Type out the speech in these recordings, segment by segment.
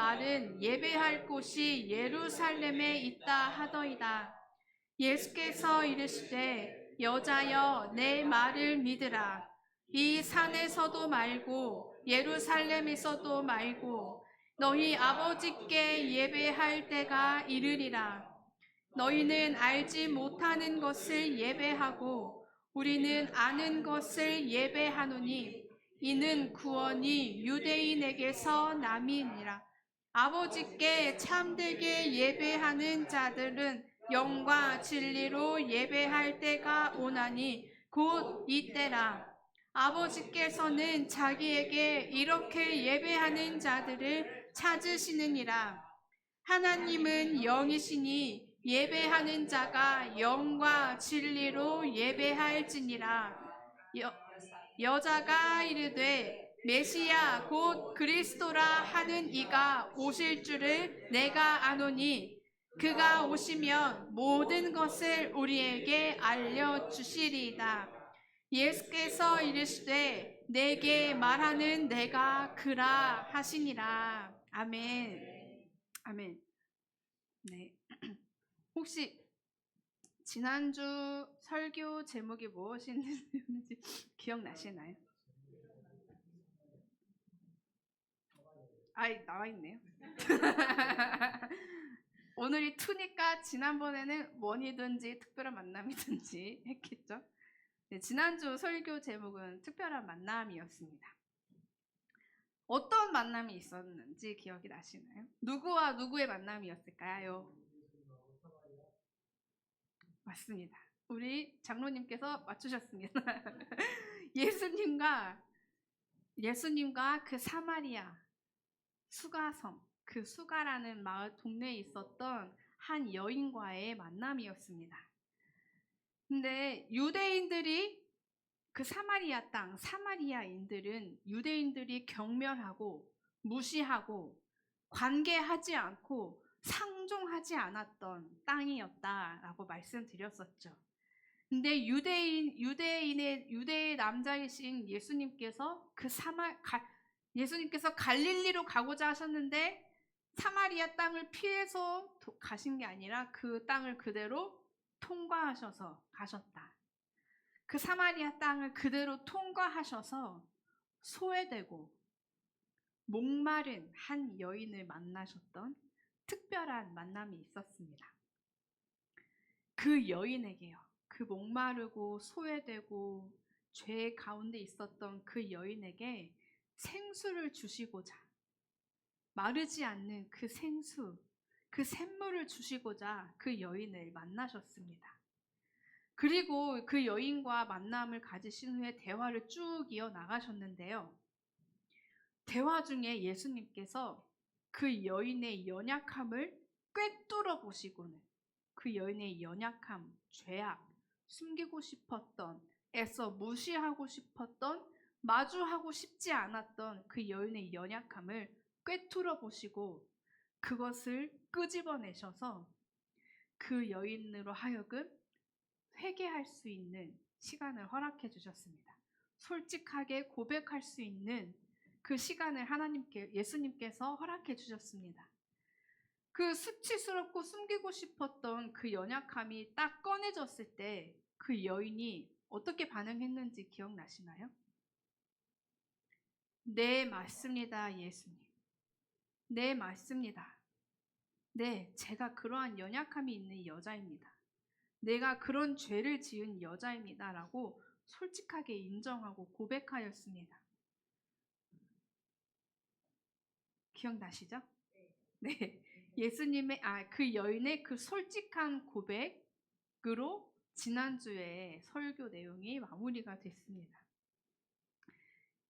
말은 예배할 곳이 예루살렘에 있다 하더이다. 예수께서 이르시되 여자여 내 말을 믿으라. 이 산에서도 말고 예루살렘에서도 말고 너희 아버지께 예배할 때가 이르리라. 너희는 알지 못하는 것을 예배하고 우리는 아는 것을 예배하노니 이는 구원이 유대인에게서 남이니라. 아버지께 참되게 예배하는 자들은 영과 진리로 예배할 때가 오나니 곧 이때라. 아버지께서는 자기에게 이렇게 예배하는 자들을 찾으시느니라. 하나님은 영이시니 예배하는 자가 영과 진리로 예배할지니라. 여자가 이르되 메시야 곧 그리스도라 하는 이가 오실 줄을 내가 아노니 그가 오시면 모든 것을 우리에게 알려주시리이다. 예수께서 이르시되 내게 말하는 내가 그라 하시니라. 아멘. 아멘. 네. 혹시 지난주 설교 제목이 무엇이었는지 기억나시나요? 나와 있네요. 오늘이 2니까 지난번에는 원이든지 특별한 만남이든지 했겠죠? 네, 지난주 설교 제목은 특별한 만남이었습니다. 어떤 만남이 있었는지 기억이 나시나요? 누구와 누구의 만남이었을까요? 맞습니다. 우리 장로님께서 맞추셨습니다. 예수님과 그 사마리아 수가섬, 그 수가라는 마을 동네에 있었던 한 여인과의 만남이었습니다. 근데 유대인들이 그 사마리아 땅, 사마리아인들은 유대인들이 경멸하고 무시하고 관계하지 않고 상종하지 않았던 땅이었다라고 말씀드렸었죠. 근데 유대의 남자이신 예수님께서 예수님께서 갈릴리로 가고자 하셨는데 사마리아 땅을 피해서 가신 게 아니라 그 땅을 그대로 통과하셔서 가셨다. 그 사마리아 땅을 그대로 통과하셔서 소외되고 목마른 한 여인을 만나셨던 특별한 만남이 있었습니다. 그 여인에게요. 그 목마르고 소외되고 죄 가운데 있었던 그 여인에게 생수를 주시고자, 마르지 않는 그 생수, 그 샘물을 주시고자 그 여인을 만나셨습니다. 그리고 그 여인과 만남을 가지신 후에 대화를 쭉 이어나가셨는데요. 대화 중에 예수님께서 그 여인의 연약함을 꿰뚫어 보시고는 그 여인의 연약함, 죄악, 숨기고 싶었던, 애써 무시하고 싶었던, 마주하고 싶지 않았던 그 여인의 연약함을 꿰뚫어 보시고 그것을 끄집어내셔서 그 여인으로 하여금 회개할 수 있는 시간을 허락해 주셨습니다. 솔직하게 고백할 수 있는 그 시간을 예수님께서 허락해 주셨습니다. 그 수치스럽고 숨기고 싶었던 그 연약함이 딱 꺼내졌을 때 그 여인이 어떻게 반응했는지 기억나시나요? 네, 맞습니다, 예수님. 네, 맞습니다. 네, 제가 그러한 연약함이 있는 여자입니다. 내가 그런 죄를 지은 여자입니다. 라고 솔직하게 인정하고 고백하였습니다. 기억나시죠? 네. 그 여인의 그 솔직한 고백으로 지난주에 설교 내용이 마무리가 됐습니다.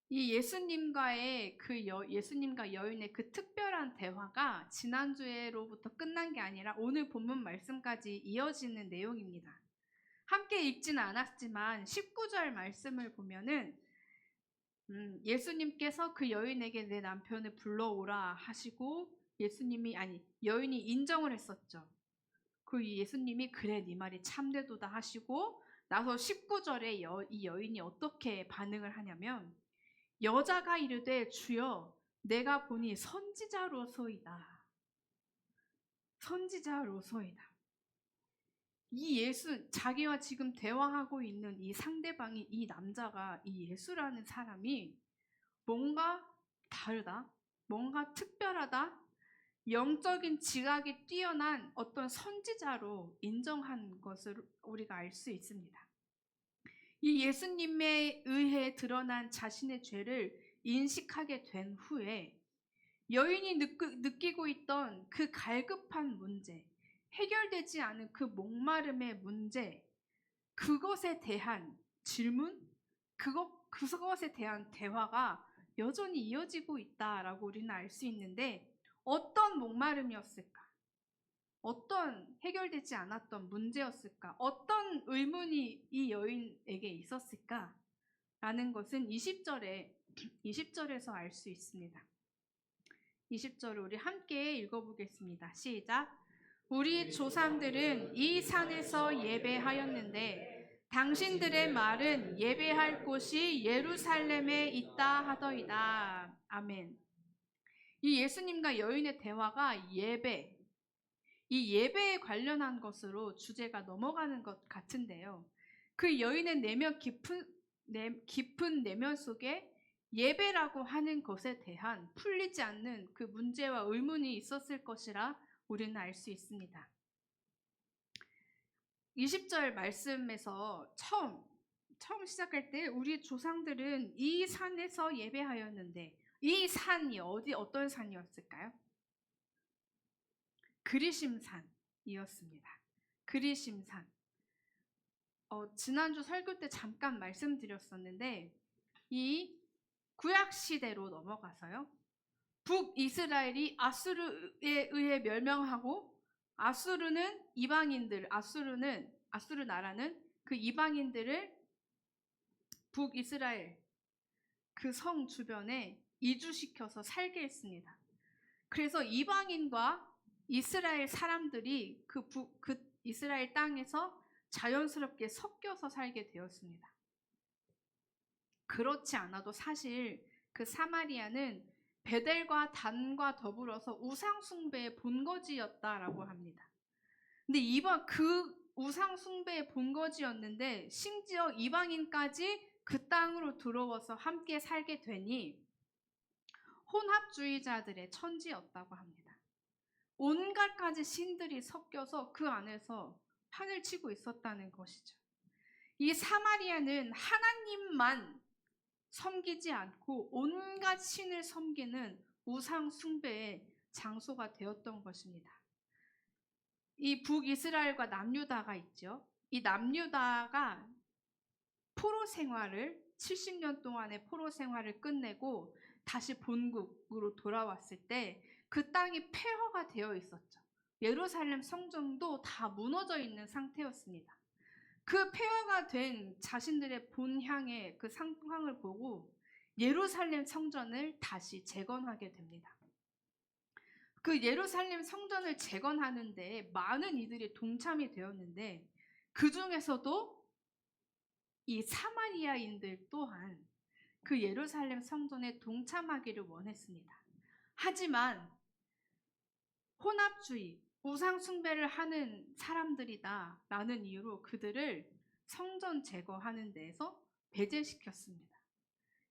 이 예수님과 여인의 그 특별한 대화가 지난주에로부터 끝난 게 아니라 오늘 본문 말씀까지 이어지는 내용입니다. 함께 읽지는 않았지만 19절 말씀을 보면은 예수님께서 그 여인에게 내 남편을 불러오라 하시고 여인이 인정을 했었죠. 그 예수님이 그래 네 말이 참되도다 하시고 나서 19절에 이 여인이 어떻게 반응을 하냐면 여자가 이르되 주여 내가 보니 선지자로소이다. 선지자로소이다. 이 예수, 자기와 지금 대화하고 있는 이 상대방이, 이 남자가, 이 예수라는 사람이 뭔가 다르다, 뭔가 특별하다, 영적인 지각이 뛰어난 어떤 선지자로 인정한 것을 우리가 알 수 있습니다. 이 예수님에 의해 드러난 자신의 죄를 인식하게 된 후에 여인이 느끼고 있던 그 갈급한 문제, 해결되지 않은 그 목마름의 문제, 그것에 대한 질문, 그것에 대한 대화가 여전히 이어지고 있다라고 우리는 알 수 있는데, 어떤 목마름이었을까? 어떤 해결되지 않았던 문제였을까? 어떤 의문이 이 여인에게 있었을까? 라는 것은 20절에서 알 수 있습니다. 20절을 우리 함께 읽어보겠습니다. 시작. 우리 조상들은 이 산에서 예배하였는데 당신들의 말은 예배할 곳이 예루살렘에 있다 하더이다. 아멘. 이 예수님과 여인의 대화가 이 예배에 관련한 것으로 주제가 넘어가는 것 같은데요. 그 여인의 깊은 내면 속에 예배라고 하는 것에 대한 풀리지 않는 그 문제와 의문이 있었을 것이라 우리는 알 수 있습니다. 20절 말씀에서 처음 시작할 때 우리 조상들은 이 산에서 예배하였는데, 이 산이 어떤 산이었을까요? 그리심산이었습니다. 그리심산. 지난주 설교 때 잠깐 말씀드렸었는데, 이 구약 시대로 넘어가서요, 북이스라엘이 아수르에 의해 멸망하고, 아수르 나라는 그 이방인들을 북이스라엘 그 성 주변에 이주시켜서 살게 했습니다. 그래서 이방인과 이스라엘 사람들이 그 이스라엘 땅에서 자연스럽게 섞여서 살게 되었습니다. 그렇지 않아도 사실 그 사마리아는 베델과 단과 더불어서 우상숭배의 본거지였다라고 합니다. 근데 그 우상숭배의 본거지였는데 심지어 이방인까지 그 땅으로 들어와서 함께 살게 되니 혼합주의자들의 천지였다고 합니다. 온갖 가지 신들이 섞여서 그 안에서 판을 치고 있었다는 것이죠. 이 사마리아는 하나님만 섬기지 않고 온갖 신을 섬기는 우상 숭배의 장소가 되었던 것입니다. 이 북이스라엘과 남유다가 있죠. 이 남유다가 70년 동안의 포로 생활을 끝내고 다시 본국으로 돌아왔을 때 그 땅이 폐허가 되어 있었죠. 예루살렘 성전도 다 무너져 있는 상태였습니다. 그 폐허가 된 자신들의 본향의 그 상황을 보고 예루살렘 성전을 다시 재건하게 됩니다. 그 예루살렘 성전을 재건하는 데 많은 이들이 동참이 되었는데, 그 중에서도 이 사마리아인들 또한 그 예루살렘 성전에 동참하기를 원했습니다. 하지만 혼합주의, 우상숭배를 하는 사람들이다 라는 이유로 그들을 성전 제거하는 데에서 배제시켰습니다.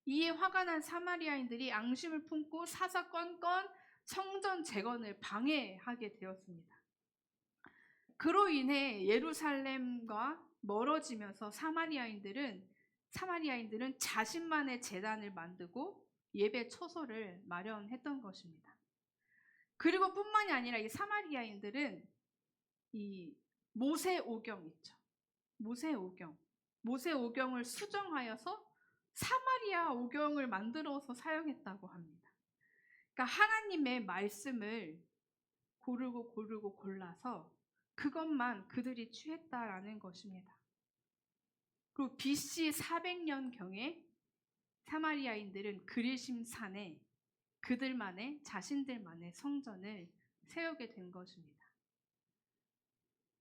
이에 화가 난 사마리아인들이 앙심을 품고 사사건건 성전 재건을 방해하게 되었습니다. 그로 인해 예루살렘과 멀어지면서 사마리아인들은 자신만의 제단을 만들고 예배 처소를 마련했던 것입니다. 그리고 뿐만이 아니라 이 사마리아인들은 이 모세오경 있죠. 모세오경을 수정하여서 사마리아 오경을 만들어서 사용했다고 합니다. 그러니까 하나님의 말씀을 고르고 골라서 그것만 그들이 취했다라는 것입니다. 그리고 BC 400년경에 사마리아인들은 그리심산에 자신들만의 성전을 세우게 된 것입니다.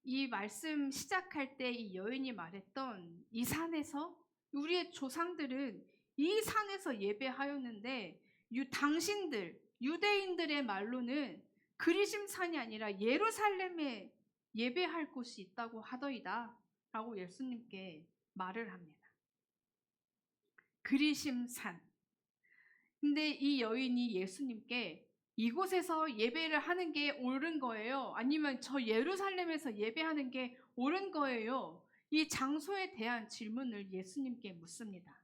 이 말씀 시작할 때 이 여인이 말했던 이 산에서, 우리의 조상들은 이 산에서 예배하였는데 당신들 유대인들의 말로는 그리심산이 아니라 예루살렘에 예배할 곳이 있다고 하더이다 라고 예수님께 말을 합니다. 그리심산. 근데 이 여인이 예수님께 이곳에서 예배를 하는 게 옳은 거예요? 아니면 저 예루살렘에서 예배하는 게 옳은 거예요? 이 장소에 대한 질문을 예수님께 묻습니다.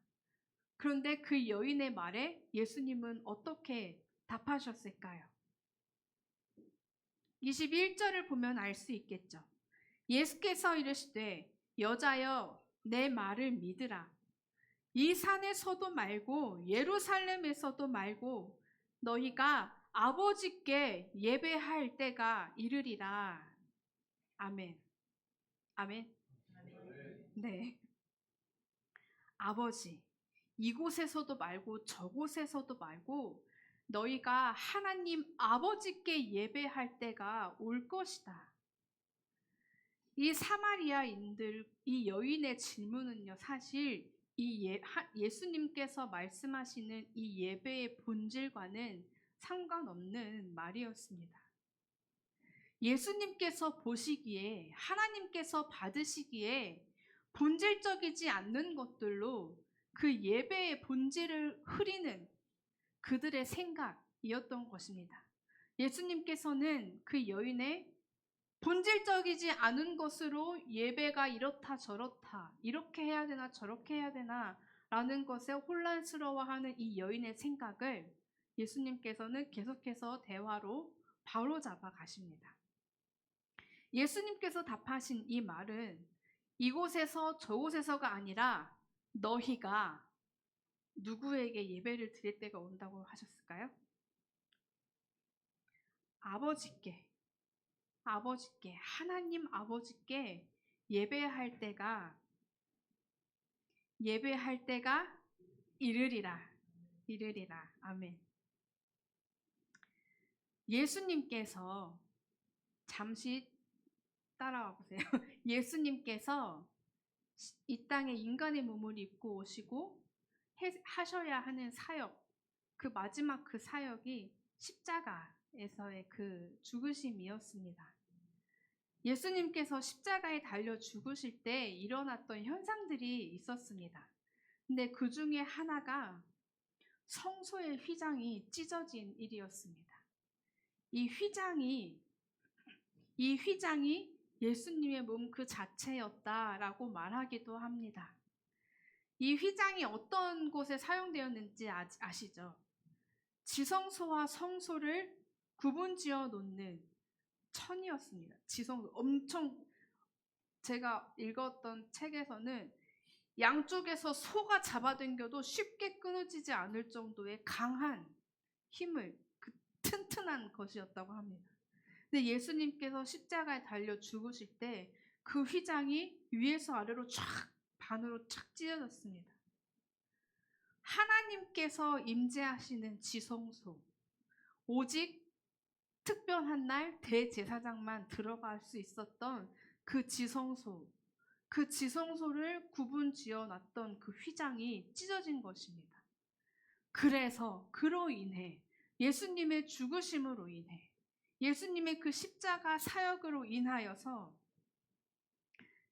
그런데 그 여인의 말에 예수님은 어떻게 답하셨을까요? 21절을 보면 알 수 있겠죠. 예수께서 이르시되 여자여 내 말을 믿으라. 이 산에서도 말고 예루살렘에서도 말고 너희가 아버지께 예배할 때가 이르리라. 아멘. 아멘. 네. 아버지, 이곳에서도 말고 저곳에서도 말고 너희가 하나님 아버지께 예배할 때가 올 것이다. 이 사마리아인들, 이 여인의 질문은요, 사실 이 예수님께서 말씀하시는 이 예배의 본질과는 상관없는 말이었습니다. 예수님께서 보시기에, 하나님께서 받으시기에 본질적이지 않는 것들로 그 예배의 본질을 흐리는 그들의 생각이었던 것입니다. 예수님께서는 그 여인의 본질적이지 않은 것으로 예배가 이렇다 저렇다, 이렇게 해야 되나 저렇게 해야 되나 라는 것에 혼란스러워하는 이 여인의 생각을 예수님께서는 계속해서 대화로 바로잡아 가십니다. 예수님께서 답하신 이 말은 이곳에서 저곳에서가 아니라 너희가 누구에게 예배를 드릴 때가 온다고 하셨을까요? 아버지께, 하나님 아버지께 예배할 때가 이르리라. 아멘. 예수님께서 잠시 따라와 보세요. 예수님께서 이 땅에 인간의 몸을 입고 오시고 하셔야 하는 사역, 그 마지막 그 사역이 십자가에서의 그 죽으심이었습니다. 예수님께서 십자가에 달려 죽으실 때 일어났던 현상들이 있었습니다. 근데 그 중에 하나가 성소의 휘장이 찢어진 일이었습니다. 이 휘장이 예수님의 몸 그 자체였다라고 말하기도 합니다. 이 휘장이 어떤 곳에 사용되었는지 아시죠? 지성소와 성소를 구분지어 놓는 천이었습니다. 지성소 엄청, 제가 읽었던 책에서는 양쪽에서 소가 잡아당겨도 쉽게 끊어지지 않을 정도의 강한 힘을, 그 튼튼한 것이었다고 합니다. 근데 예수님께서 십자가에 달려 죽으실 때 그 휘장이 위에서 아래로 쫙 반으로 착 찢어졌습니다. 하나님께서 임재하시는 지성소, 오직 특별한 날 대제사장만 들어갈 수 있었던 그 지성소를 구분 지어놨던 그 휘장이 찢어진 것입니다. 그로 인해 예수님의 죽으심으로 인해 예수님의 그 십자가 사역으로 인하여서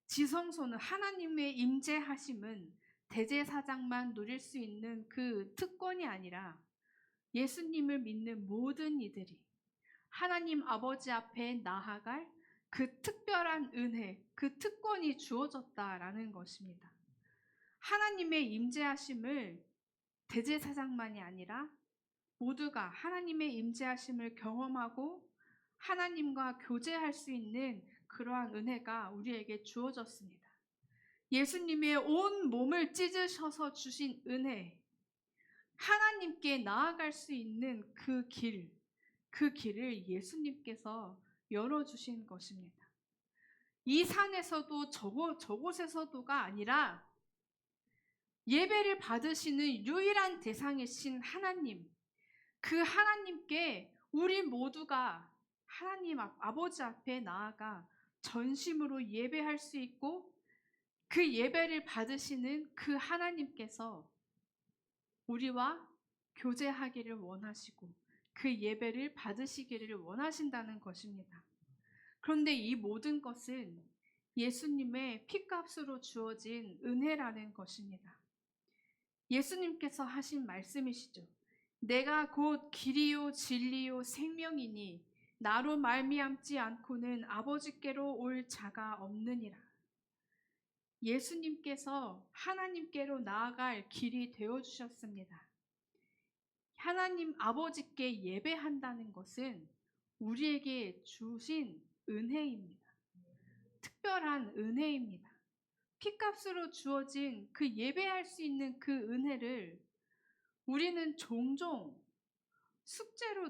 지성소는, 하나님의 임재하심은 대제사장만 누릴 수 있는 그 특권이 아니라 예수님을 믿는 모든 이들이 하나님 아버지 앞에 나아갈 그 특별한 은혜, 그 특권이 주어졌다라는 것입니다. 하나님의 임재하심을 대제사장만이 아니라 모두가 하나님의 임재하심을 경험하고 하나님과 교제할 수 있는 그러한 은혜가 우리에게 주어졌습니다. 예수님의 온 몸을 찢으셔서 주신 은혜, 하나님께 나아갈 수 있는 그 길을 예수님께서 열어주신 것입니다. 이 산에서도 저곳에서도가 아니라 예배를 받으시는 유일한 대상이신 하나님, 그 하나님께 우리 모두가 하나님 아버지 앞에 나아가 전심으로 예배할 수 있고 그 예배를 받으시는 그 하나님께서 우리와 교제하기를 원하시고 그 예배를 받으시기를 원하신다는 것입니다. 그런데 이 모든 것은 예수님의 피값으로 주어진 은혜라는 것입니다. 예수님께서 하신 말씀이시죠. 내가 곧 길이요 진리요 생명이니 나로 말미암지 않고는 아버지께로 올 자가 없느니라. 예수님께서 하나님께로 나아갈 길이 되어 주셨습니다. 하나님 아버지께 예배한다는 것은 우리에게 주신 은혜입니다. 특별한 은혜입니다. 피값으로 주어진 그 예배할 수 있는 그 은혜를 우리는 종종 숙제로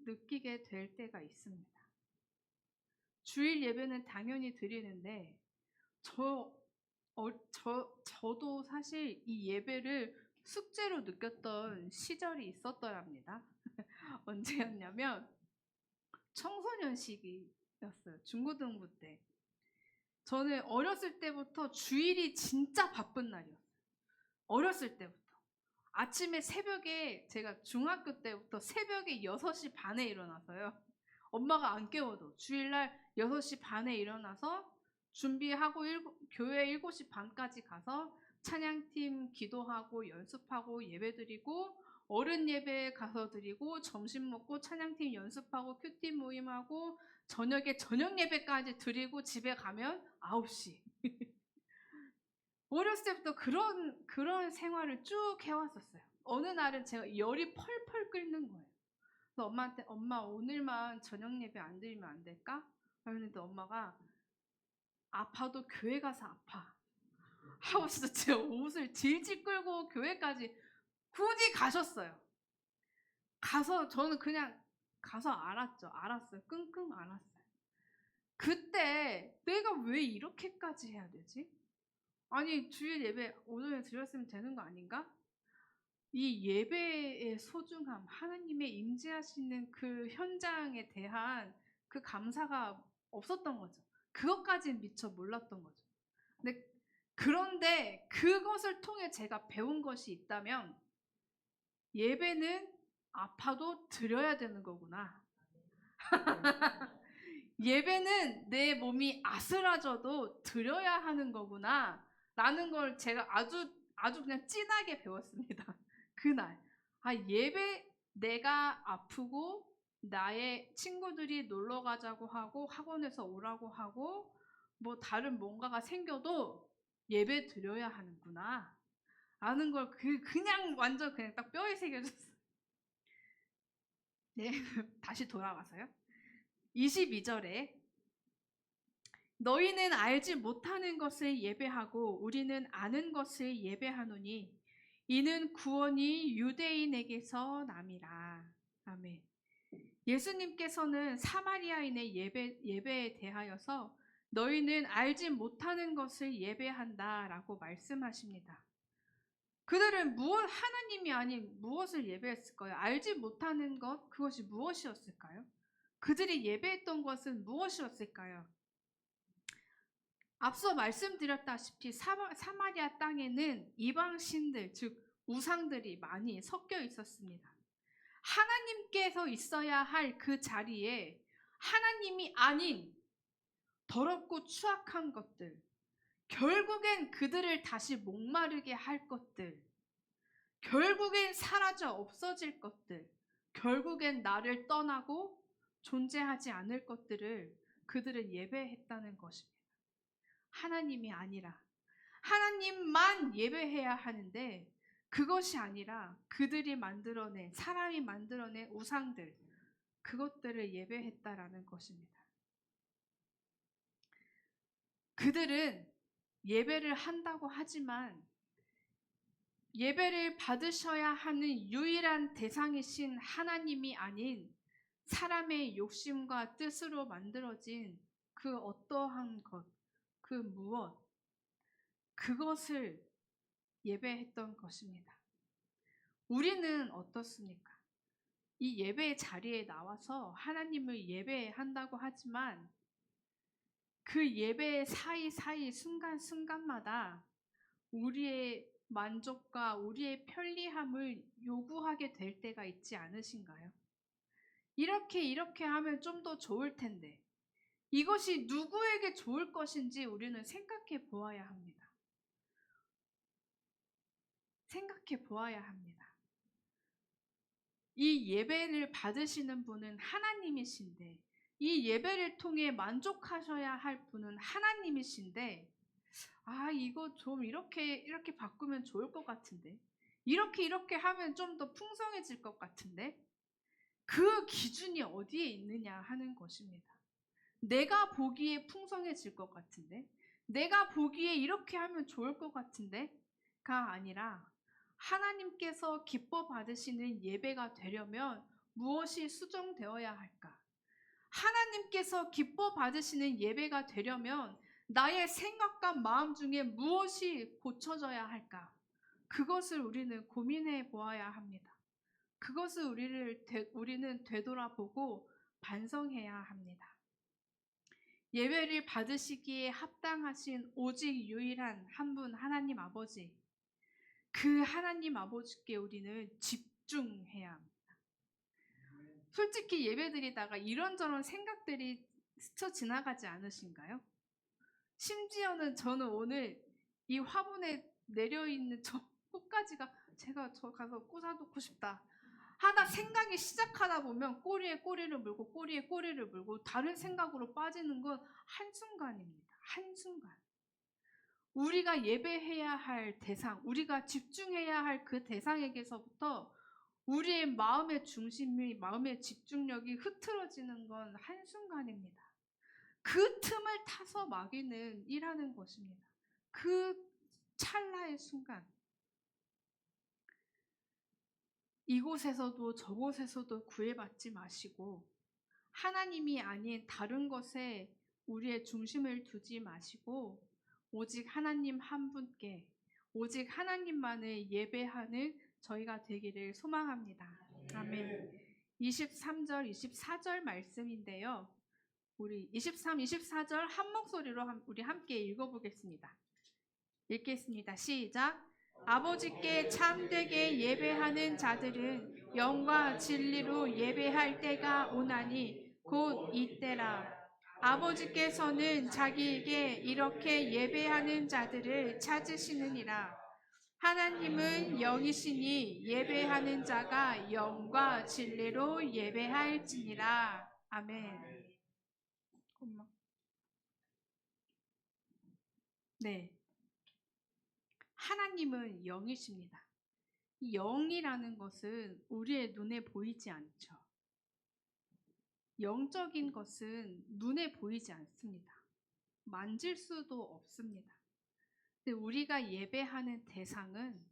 느끼게 될 때가 있습니다. 주일 예배는 당연히 드리는데 저도 사실 이 예배를 숙제로 느꼈던 시절이 있었더랍니다. 언제였냐면 청소년 시기였어요. 중고등부 때. 저는 어렸을 때부터 주일이 진짜 바쁜 날이었어요. 어렸을 때부터. 아침에 새벽에 제가 중학교 때부터 새벽에 6시 반에 일어나서요. 엄마가 안 깨워도 주일날 6시 반에 일어나서 준비하고 교회 7시 반까지 가서 찬양팀 기도하고 연습하고 예배드리고 어른 예배 가서 드리고 점심 먹고 찬양팀 연습하고 큐팀 모임하고 저녁에 저녁 예배까지 드리고 집에 가면 9시. 어렸을 때부터 그런 생활을 쭉 해왔었어요. 어느 날은 제가 열이 펄펄 끓는 거예요. 그래서 엄마한테 엄마 오늘만 저녁 예배 안 드리면 안 될까? 그랬는데 엄마가 아파도 교회 가서 아파 하고서 제 옷을 질질 끌고 교회까지 굳이 가셨어요. 가서 저는 그냥 가서 알았어요. 끙끙 알았어요. 그때 내가 왜 이렇게까지 해야 되지? 아니 주일 예배 오전에 드렸으면 되는 거 아닌가? 이 예배의 소중함, 하나님의 임재하시는 그 현장에 대한 그 감사가 없었던 거죠. 그것까지는 미처 몰랐던 거죠. 그런데 그것을 통해 제가 배운 것이 있다면 예배는 아파도 드려야 되는 거구나. 예배는 내 몸이 아스라져도 드려야 하는 거구나 라는 걸 제가 아주 그냥 진하게 배웠습니다. 그날 예배 내가 아프고 나의 친구들이 놀러 가자고 하고 학원에서 오라고 하고 뭐 다른 뭔가가 생겨도 예배 드려야 하는구나 라는 걸 그냥 완전 그냥 딱 뼈에 새겨졌어요. 네, 다시 돌아와서요. 22절에 너희는 알지 못하는 것을 예배하고 우리는 아는 것을 예배하노니 이는 구원이 유대인에게서 남이라. 아멘. 예수님께서는 사마리아인의 예배에 대하여서 너희는 알지 못하는 것을 예배한다라고 말씀하십니다. 그들은 하나님이 아닌 무엇을 예배했을까요? 알지 못하는 것, 그것이 무엇이었을까요? 그들이 예배했던 것은 무엇이었을까요? 앞서 말씀드렸다시피 사마리아 땅에는 이방신들, 즉 우상들이 많이 섞여 있었습니다. 하나님께서 있어야 할 그 자리에 하나님이 아닌 더럽고 추악한 것들, 결국엔 그들을 다시 목마르게 할 것들, 결국엔 사라져 없어질 것들, 결국엔 나를 떠나고 존재하지 않을 것들을 그들은 예배했다는 것입니다. 하나님이 아니라 하나님만 예배해야 하는데 그것이 아니라 그들이 만들어낸 사람이 만들어낸 우상들 그것들을 예배했다라는 것입니다. 그들은 예배를 한다고 하지만 예배를 받으셔야 하는 유일한 대상이신 하나님이 아닌 사람의 욕심과 뜻으로 만들어진 그 어떠한 것, 그 무엇, 그것을 예배했던 것입니다. 우리는 어떻습니까? 이 예배의 자리에 나와서 하나님을 예배한다고 하지만 그 예배의 사이사이 순간순간마다 우리의 만족과 우리의 편리함을 요구하게 될 때가 있지 않으신가요? 이렇게 하면 좀 더 좋을 텐데, 이것이 누구에게 좋을 것인지 우리는 생각해 보아야 합니다. 생각해 보아야 합니다. 이 예배를 받으시는 분은 하나님이신데, 이 예배를 통해 만족하셔야 할 분은 하나님이신데, 이거 좀 이렇게 바꾸면 좋을 것 같은데, 이렇게 하면 좀 더 풍성해질 것 같은데, 그 기준이 어디에 있느냐 하는 것입니다. 내가 보기에 풍성해질 것 같은데, 내가 보기에 이렇게 하면 좋을 것 같은데가 아니라, 하나님께서 기뻐 받으시는 예배가 되려면 무엇이 수정되어야 할까? 하나님께서 기뻐 받으시는 예배가 되려면 나의 생각과 마음 중에 무엇이 고쳐져야 할까? 그것을 우리는 고민해 보아야 합니다. 그것을 우리는 되돌아보고 반성해야 합니다. 예배를 받으시기에 합당하신 오직 유일한 한 분 하나님 아버지, 그 하나님 아버지께 우리는 집중해야 합니다. 솔직히 예배드리다가 이런저런 생각들이 스쳐 지나가지 않으신가요? 심지어는 저는 오늘 이 화분에 내려있는 저 꽃가지가 제가 저 가서 꽂아놓고 싶다 하다 생각이 시작하다 보면 꼬리에 꼬리를 물고 꼬리에 꼬리를 물고 다른 생각으로 빠지는 건 한순간입니다. 한순간. 우리가 예배해야 할 대상, 우리가 집중해야 할 그 대상에게서부터 우리의 마음의 중심이, 마음의 집중력이 흐트러지는 건 한순간입니다. 그 틈을 타서 마귀는 일하는 것입니다. 그 찰나의 순간. 이곳에서도 저곳에서도 구애받지 마시고 하나님이 아닌 다른 것에 우리의 중심을 두지 마시고 오직 하나님 한 분께 오직 하나님만을 예배하는 저희가 되기를 소망합니다. 아멘. 23절, 24절 말씀인데요. 우리 23, 24절 한 목소리로 우리 함께 읽어보겠습니다. 읽겠습니다. 시작. 아버지께 참되게 예배하는 자들은 영과 진리로 예배할 때가 오나니 곧 이때라. 아버지께서는 자기에게 이렇게 예배하는 자들을 찾으시느니라. 하나님은 영이시니 예배하는 자가 영과 진리로 예배할지니라. 아멘. 네. 하나님은 영이십니다. 이 영이라는 것은 우리의 눈에 보이지 않죠. 영적인 것은 눈에 보이지 않습니다. 만질 수도 없습니다. 근데 우리가 예배하는 대상은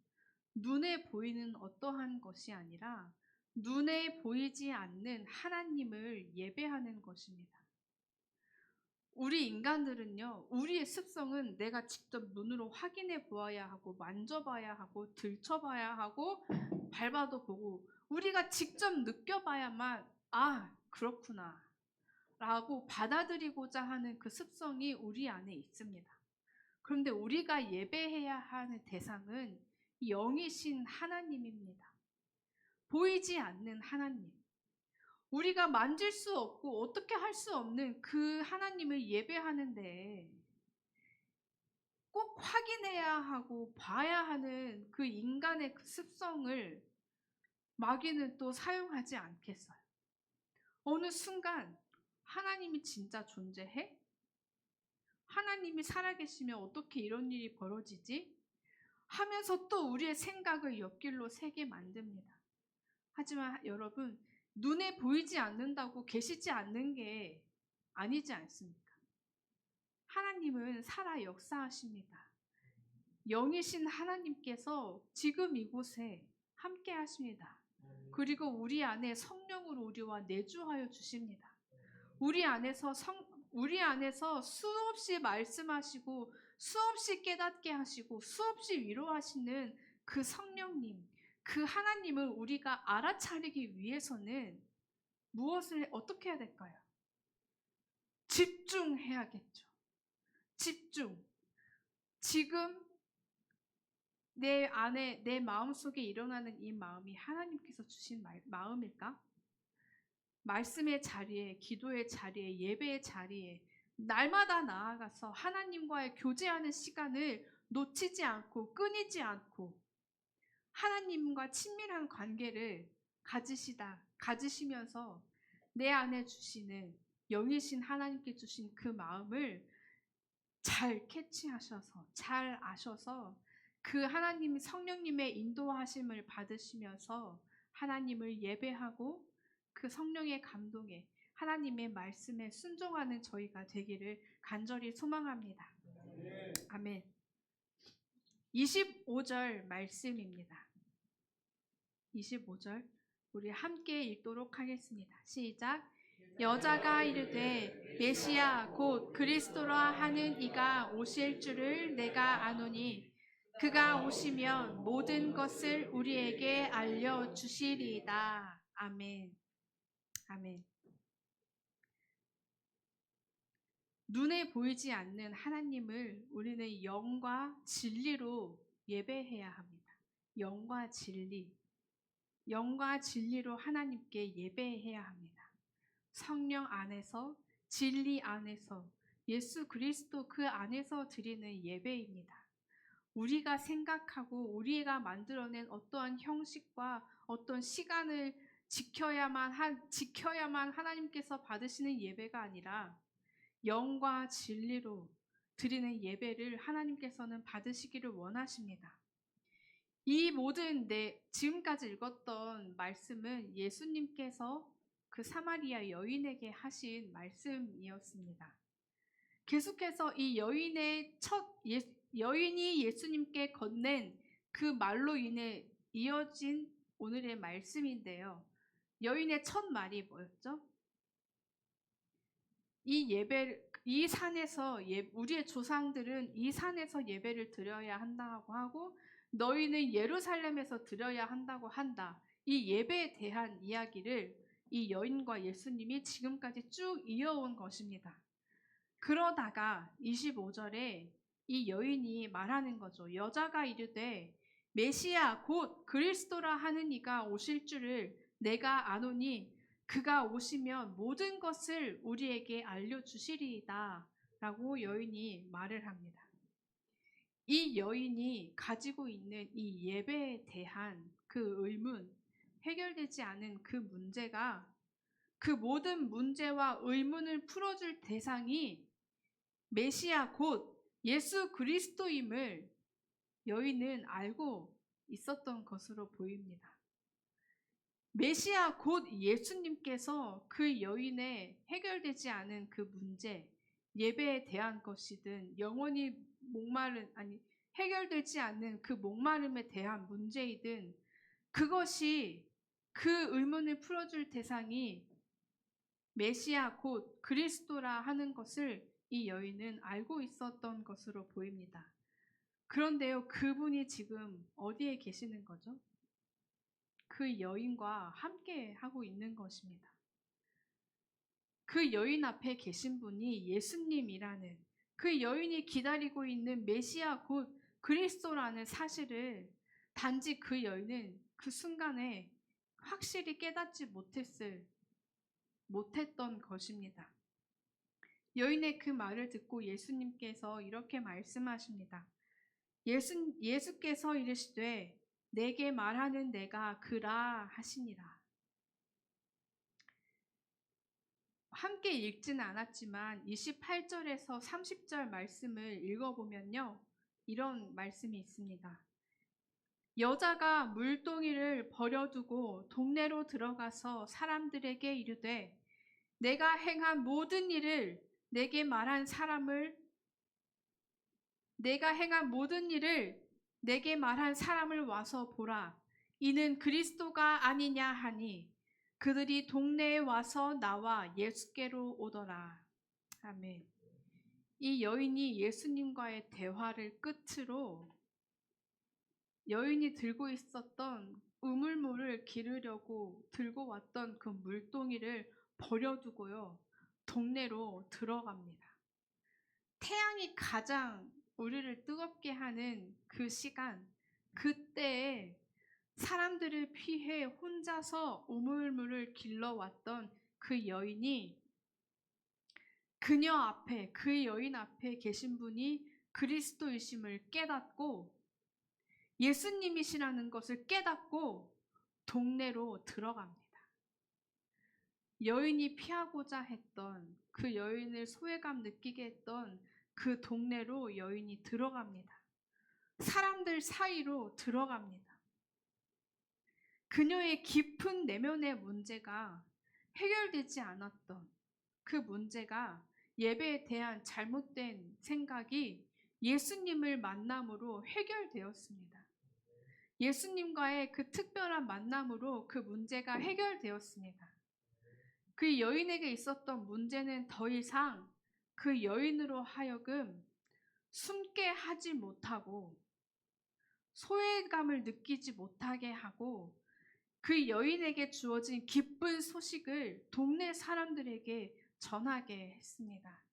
눈에 보이는 어떠한 것이 아니라 눈에 보이지 않는 하나님을 예배하는 것입니다. 우리 인간들은요, 우리의 습성은 내가 직접 눈으로 확인해 보아야 하고, 만져봐야 하고, 들춰봐야 하고, 밟아도 보고, 우리가 직접 느껴봐야만, 그렇구나 라고 받아들이고자 하는 그 습성이 우리 안에 있습니다. 그런데 우리가 예배해야 하는 대상은 영이신 하나님입니다. 보이지 않는 하나님. 우리가 만질 수 없고 어떻게 할 수 없는 그 하나님을 예배하는데 꼭 확인해야 하고 봐야 하는 그 인간의 그 습성을 마귀는 또 사용하지 않겠어요. 어느 순간 하나님이 진짜 존재해? 하나님이 살아계시면 어떻게 이런 일이 벌어지지? 하면서 또 우리의 생각을 옆길로 새게 만듭니다. 하지만 여러분, 눈에 보이지 않는다고 계시지 않는 게 아니지 않습니까? 하나님은 살아 역사하십니다. 영이신 하나님께서 지금 이곳에 함께 하십니다. 그리고 우리 안에 성령으로 우리와 내주하여 주십니다. 우리 안에서 수없이 말씀하시고 수없이 깨닫게 하시고 수없이 위로하시는 그 성령님, 그 하나님을 우리가 알아차리기 위해서는 어떻게 해야 될까요? 집중해야겠죠. 집중. 지금 내 안에 내 마음속에 일어나는 이 마음이 하나님께서 주신 마음일까? 말씀의 자리에, 기도의 자리에, 예배의 자리에 날마다 나아가서 하나님과의 교제하는 시간을 놓치지 않고 끊이지 않고 하나님과 친밀한 관계를 가지시면서 내 안에 주시는 영이신 하나님께 주신 그 마음을 잘 캐치하셔서 잘 아셔서 그 하나님 성령님의 인도하심을 받으시면서 하나님을 예배하고 그 성령의 감동에 하나님의 말씀에 순종하는 저희가 되기를 간절히 소망합니다. 아멘. 25절 말씀입니다. 25절 우리 함께 읽도록 하겠습니다. 시작. 여자가 이르되 메시아 곧 그리스도라 하는 이가 오실 줄을 내가 아노니 그가 오시면 모든 것을 우리에게 알려주시리이다. 아멘. 아멘. 눈에 보이지 않는 하나님을 우리는 영과 진리로 예배해야 합니다. 영과 진리. 영과 진리로 하나님께 예배해야 합니다. 성령 안에서, 진리 안에서, 예수 그리스도 그 안에서 드리는 예배입니다. 우리가 생각하고 우리가 만들어낸 어떠한 형식과 어떤 시간을 지켜야만 하나님께서 받으시는 예배가 아니라 영과 진리로 드리는 예배를 하나님께서는 받으시기를 원하십니다. 이 모든 지금까지 읽었던 말씀은 예수님께서 그 사마리아 여인에게 하신 말씀이었습니다. 계속해서 이 여인이 예수님께 건넨 그 말로 인해 이어진 오늘의 말씀인데요. 여인의 첫 말이 뭐였죠? 이 산에서 우리의 조상들은 이 산에서 예배를 드려야 한다고 하고 너희는 예루살렘에서 드려야 한다고 한다. 이 예배에 대한 이야기를 이 여인과 예수님이 지금까지 쭉 이어온 것입니다. 그러다가 25절에 이 여인이 말하는 거죠. 여자가 이르되 메시아 곧 그리스도라 하는 이가 오실 줄을 내가 아노니 그가 오시면 모든 것을 우리에게 알려주시리이다 라고 여인이 말을 합니다. 이 여인이 가지고 있는 이 예배에 대한 그 의문, 해결되지 않은 그 문제가 그 모든 문제와 의문을 풀어줄 대상이 메시아 곧 예수 그리스도임을 여인은 알고 있었던 것으로 보입니다. 메시아 곧 예수님께서 그 여인의 해결되지 않은 그 문제, 예배에 대한 것이든 영원히 해결되지 않는 그 목마름에 대한 문제이든 그것이 그 의문을 풀어줄 대상이 메시아 곧 그리스도라 하는 것을 이 여인은 알고 있었던 것으로 보입니다. 그런데요, 그분이 지금 어디에 계시는 거죠? 그 여인과 함께 하고 있는 것입니다. 그 여인 앞에 계신 분이 예수님이라는 그 여인이 기다리고 있는 메시아 곧 그리스도라는 사실을 단지 그 여인은 그 순간에 확실히 깨닫지 못했던 것입니다. 여인의 그 말을 듣고 예수님께서 이렇게 말씀하십니다. 예수께서 이르시되 내게 말하는 내가 그라 하시니라. 함께 읽지는 않았지만 28절에서 30절 말씀을 읽어보면요. 이런 말씀이 있습니다. 여자가 물동이를 버려두고 동네로 들어가서 사람들에게 이르되 내가 행한 모든 일을 내게 말한 사람을 와서 보라. 이는 그리스도가 아니냐 하니 그들이 동네에 와서 나와 예수께로 오더라. 아멘. 이 여인이 예수님과의 대화를 끝으로 여인이 들고 있었던 우물물을 기르려고 들고 왔던 그 물동이를 버려두고요. 동네로 들어갑니다. 태양이 가장 우리를 뜨겁게 하는 그 시간, 그때에 사람들을 피해 혼자서 우물물을 길러왔던 그 여인이 그녀 앞에, 그 여인 앞에 계신 분이 그리스도이심을 깨닫고 예수님이시라는 것을 깨닫고 동네로 들어갑니다. 여인이 피하고자 했던, 그 여인을 소외감 느끼게 했던 그 동네로 여인이 들어갑니다. 사람들 사이로 들어갑니다. 그녀의 깊은 내면의 문제가 해결되지 않았던 그 문제가, 예배에 대한 잘못된 생각이 예수님을 만남으로 해결되었습니다. 예수님과의 그 특별한 만남으로 그 문제가 해결되었습니다. 그 여인에게 있었던 문제는 더 이상 그 여인으로 하여금 숨게 하지 못하고 소외감을 느끼지 못하게 하고, 그 여인에게 주어진 기쁜 소식을 동네 사람들에게 전하게 했습니다.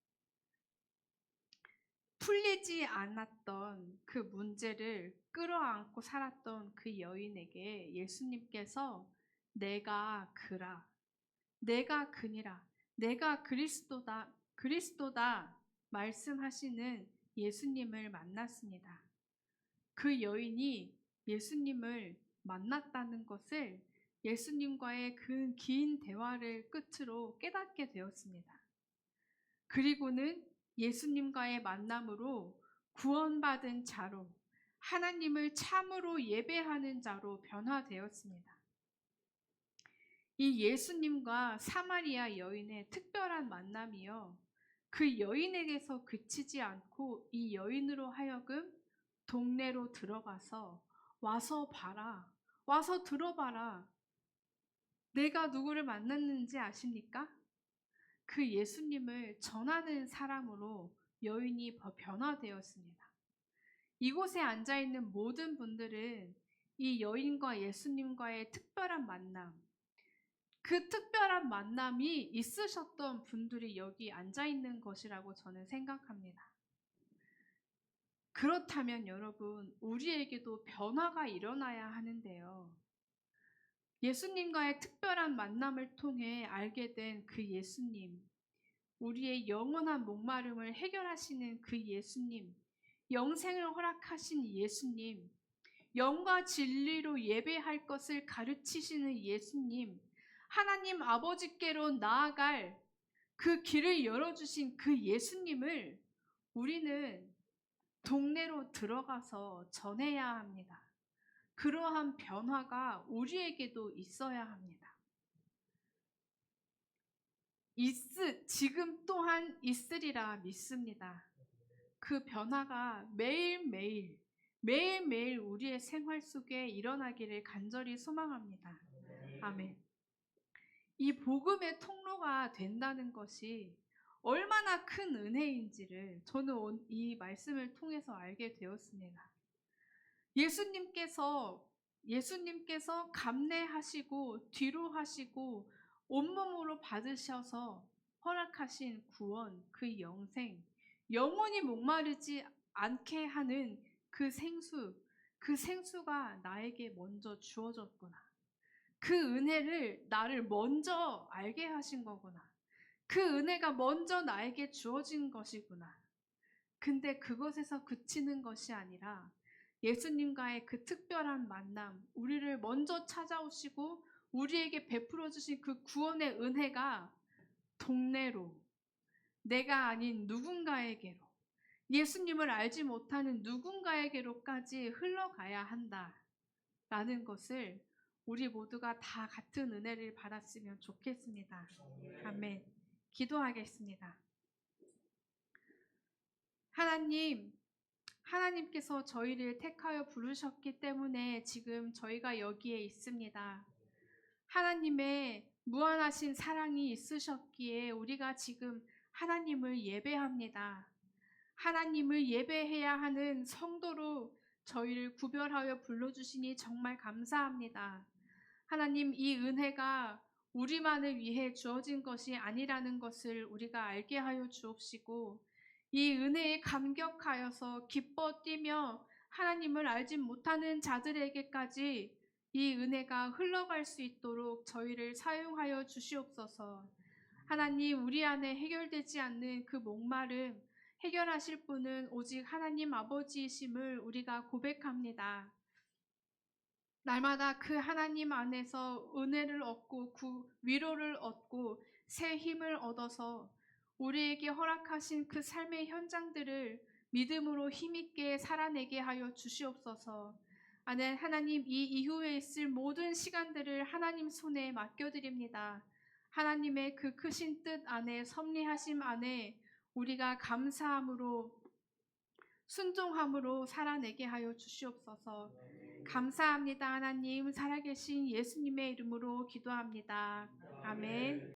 풀리지 않았던 그 문제를 끌어안고 살았던 그 여인에게 예수님께서 내가 그라, 내가 그니라, 내가 그리스도다 말씀하시는 예수님을 만났습니다. 그 여인이 예수님을 만났다는 것을 예수님과의 그 긴 대화를 끝으로 깨닫게 되었습니다. 그리고는 예수님과의 만남으로 구원받은 자로, 하나님을 참으로 예배하는 자로 변화되었습니다. 이 예수님과 사마리아 여인의 특별한 만남이요, 그 여인에게서 그치지 않고 이 여인으로 하여금 동네로 들어가서 와서 봐라, 와서 들어봐라, 내가 누구를 만났는지 아십니까? 그 예수님을 전하는 사람으로 여인이 변화되었습니다. 이곳에 앉아있는 모든 분들은 이 여인과 예수님과의 특별한 만남, 그 특별한 만남이 있으셨던 분들이 여기 앉아있는 것이라고 저는 생각합니다. 그렇다면 여러분, 우리에게도 변화가 일어나야 하는데요. 예수님과의 특별한 만남을 통해 알게 된 그 예수님, 우리의 영원한 목마름을 해결하시는 그 예수님, 영생을 허락하신 예수님, 영과 진리로 예배할 것을 가르치시는 예수님, 하나님 아버지께로 나아갈 그 길을 열어주신 그 예수님을 우리는 동네로 들어가서 전해야 합니다. 그러한 변화가 우리에게도 있어야 합니다. 지금 또한 있으리라 믿습니다. 그 변화가 매일매일 우리의 생활 속에 일어나기를 간절히 소망합니다. 아멘. 이 복음의 통로가 된다는 것이 얼마나 큰 은혜인지를 저는 이 말씀을 통해서 알게 되었습니다. 예수님께서 감내하시고 뒤로 하시고 온몸으로 받으셔서 허락하신 구원, 그 영생, 영원히 목마르지 않게 하는 그 생수가 나에게 먼저 주어졌구나. 그 은혜를 나를 먼저 알게 하신 거구나. 그 은혜가 먼저 나에게 주어진 것이구나. 근데 그것에서 그치는 것이 아니라 예수님과의 그 특별한 만남, 우리를 먼저 찾아오시고 우리에게 베풀어 주신 그 구원의 은혜가 동네로, 내가 아닌 누군가에게로, 예수님을 알지 못하는 누군가에게로까지 흘러가야 한다라는 것을 우리 모두가 다 같은 은혜를 받았으면 좋겠습니다. 아멘. 기도하겠습니다. 하나님께서 저희를 택하여 부르셨기 때문에 지금 저희가 여기에 있습니다. 하나님의 무한하신 사랑이 있으셨기에 우리가 지금 하나님을 예배합니다. 하나님을 예배해야 하는 성도로 저희를 구별하여 불러주시니 정말 감사합니다. 하나님, 이 은혜가 우리만을 위해 주어진 것이 아니라는 것을 우리가 알게 하여 주옵시고, 이 은혜에 감격하여서 기뻐 뛰며 하나님을 알지 못하는 자들에게까지 이 은혜가 흘러갈 수 있도록 저희를 사용하여 주시옵소서. 하나님, 우리 안에 해결되지 않는 그 목마름 해결하실 분은 오직 하나님 아버지이심을 우리가 고백합니다. 날마다 그 하나님 안에서 은혜를 얻고 위로를 얻고 새 힘을 얻어서 우리에게 허락하신 그 삶의 현장들을 믿음으로 힘있게 살아내게 하여 주시옵소서. 하나님, 이 이후에 있을 모든 시간들을 하나님 손에 맡겨드립니다. 하나님의 그 크신 뜻 안에, 섭리하심 안에 우리가 감사함으로 순종함으로 살아내게 하여 주시옵소서. 감사합니다. 하나님, 살아계신 예수님의 이름으로 기도합니다. 아멘.